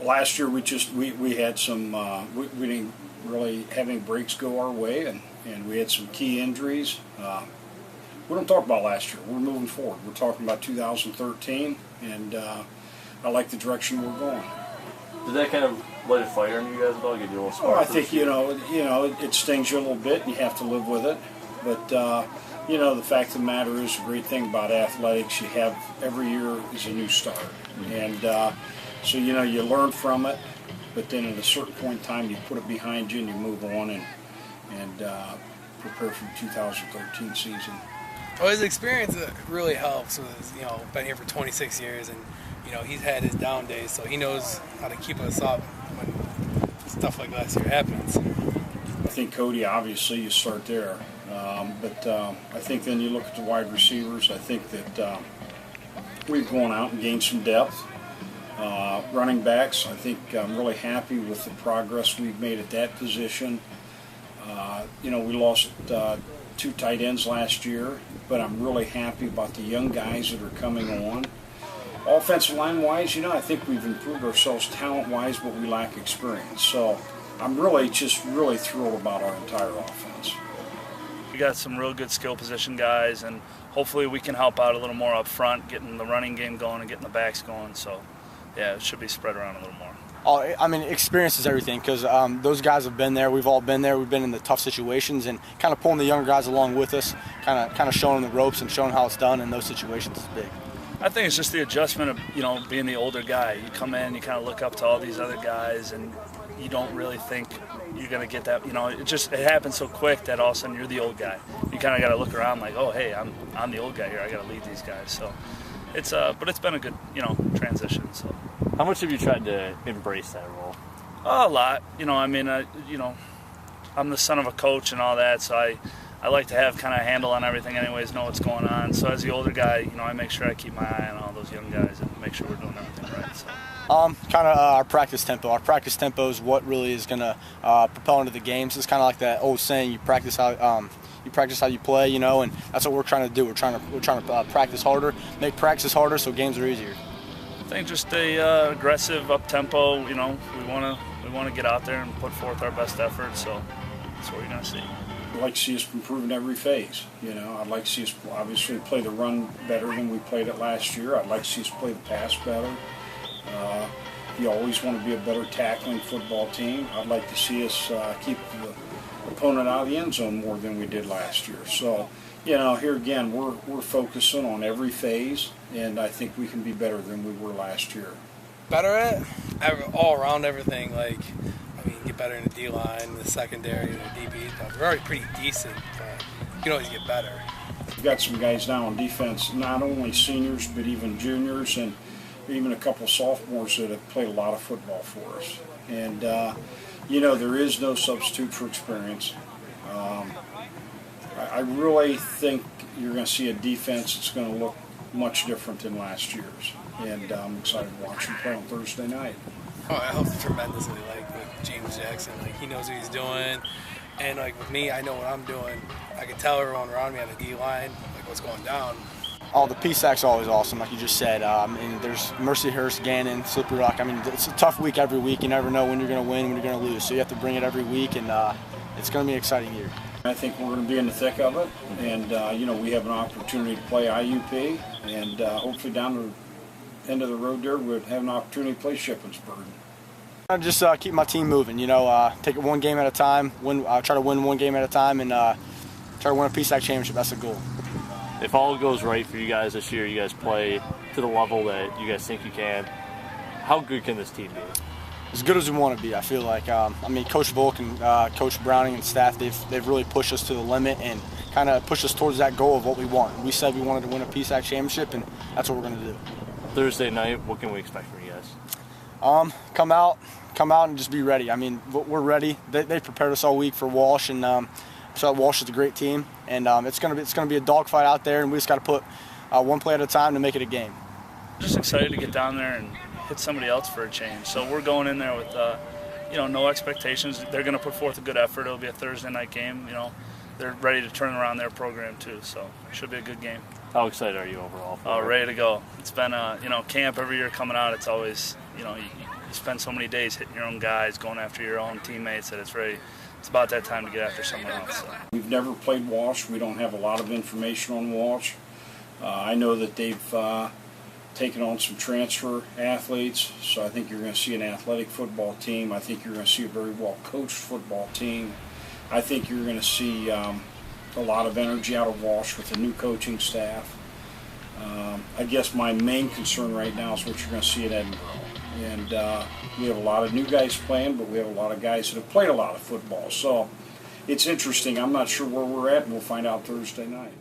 Last year we had some we didn't really have any breaks go our way, and we had some key injuries. We don't talk about last year. We're moving forward. We're talking about 2013, and I like the direction we're going. Did that kind of light a fire in you guys at all? Get you a little spark? Well, I think it stings you a little bit, and you have to live with it. But the fact of the matter is, the great thing about athletics, you have every year is a new start, and so you learn from it. But then at a certain point in time, you put it behind you and you move on and prepare for the 2013 season. Well, his experience really helps. With, been here for 26 years, and he's had his down days, so he knows how to keep us up when stuff like last year happens. I think Cody, obviously, you start there, but I think then you look at the wide receivers. I think that we've gone out and gained some depth. Running backs, I think I'm really happy with the progress we've made at that position. We lost 2 tight ends last year, but I'm really happy about the young guys that are coming on. Offensive line-wise, I think we've improved ourselves talent-wise, but we lack experience. So I'm really thrilled about our entire offense. We got some real good skill position guys, and hopefully we can help out a little more up front, getting the running game going and getting the backs going. So, yeah, it should be spread around a little more. Oh, I mean, experience is everything, because those guys have been there. We've all been there. We've been in the tough situations, and kind of pulling the younger guys along with us, kind of showing them the ropes and showing how it's done in those situations is big. I think it's just the adjustment of being the older guy. You come in, you kind of look up to all these other guys, and you don't really think you're going to get that. It happens so quick that all of a sudden you're the old guy. You kind of got to look around like, oh, hey, I'm the old guy here. I got to lead these guys. So but it's been a good transition. So. How much have you tried to embrace that role? A lot. I'm the son of a coach and all that, so I like to have kind of a handle on everything anyways, know what's going on. So as the older guy, I make sure I keep my eye on all those young guys and make sure we're doing everything right. So. Our practice tempo. Our practice tempo is what really is going to propel into the games. It's kind of like that old saying, you practice how you play, and that's what we're trying to do. We're trying to practice harder, make practice harder so games are easier. I think just a aggressive up tempo. We want to get out there and put forth our best effort. So that's what you're going to see. I'd like to see us improve in every phase. I'd like to see us obviously play the run better than we played it last year. I'd like to see us play the pass better. You always want to be a better tackling football team. I'd like to see us keep the opponent out of the end zone more than we did last year. So, here again, we're focusing on every phase, and I think we can be better than we were last year. Better at all around everything, get better in the D-line, the secondary, the DB. We're already pretty decent, but you can always get better. We've got some guys now on defense, not only seniors, but even juniors, and even a couple sophomores that have played a lot of football for us. And, there is no substitute for experience. I really think you're going to see a defense that's going to look much different than last year's. And I'm excited to watch him play on Thursday night. Oh, I hope tremendously, with James Jackson. He knows what he's doing. And, with me, I know what I'm doing. I can tell everyone around me on the D-line, what's going down. Oh, the PSAC's always awesome, like you just said. There's Mercyhurst, Gannon, Slippery Rock. It's a tough week every week. You never know when you're going to win, when you're going to lose. So you have to bring it every week, and it's going to be an exciting year. I think we're going to be in the thick of it, and we have an opportunity to play IUP, and hopefully down the end of the road there we'll have an opportunity to play Shippensburg. I just keep my team moving. Take it one game at a time. Try to win one game at a time, and try to win a PSAC championship. That's the goal. If all goes right for you guys this year, you guys play to the level that you guys think you can, how good can this team be? As good as we want to be, I feel like. Coach Volk and Coach Browning and staff, they've really pushed us to the limit and kind of pushed us towards that goal of what we want. We said we wanted to win a PSAC championship, and that's what we're going to do. Thursday night, what can we expect from you guys? Come out and just be ready. We're ready. They prepared us all week for Walsh, and so Walsh is a great team, and it's going to be a dogfight out there, and we just got to put one play at a time to make it a game. Just excited to get down there and hit somebody else for a change. So we're going in there with no expectations. They're going to put forth a good effort. It'll be a Thursday night game. They're ready to turn around their program too. So it should be a good game. How excited are you overall? Ready to go. It's been camp every year coming out. It's always spend so many days hitting your own guys, going after your own teammates, that it's about that time to get after someone else. So. We've never played Walsh. We don't have a lot of information on Walsh. I know that they've taken on some transfer athletes, so I think you're going to see an athletic football team. I think you're going to see a very well-coached football team. I think you're going to see a lot of energy out of Walsh with the new coaching staff. I guess my main concern right now is what you're going to see at Edinboro. And we have a lot of new guys playing, but we have a lot of guys that have played a lot of football. So it's interesting. I'm not sure where we're at, and we'll find out Thursday night.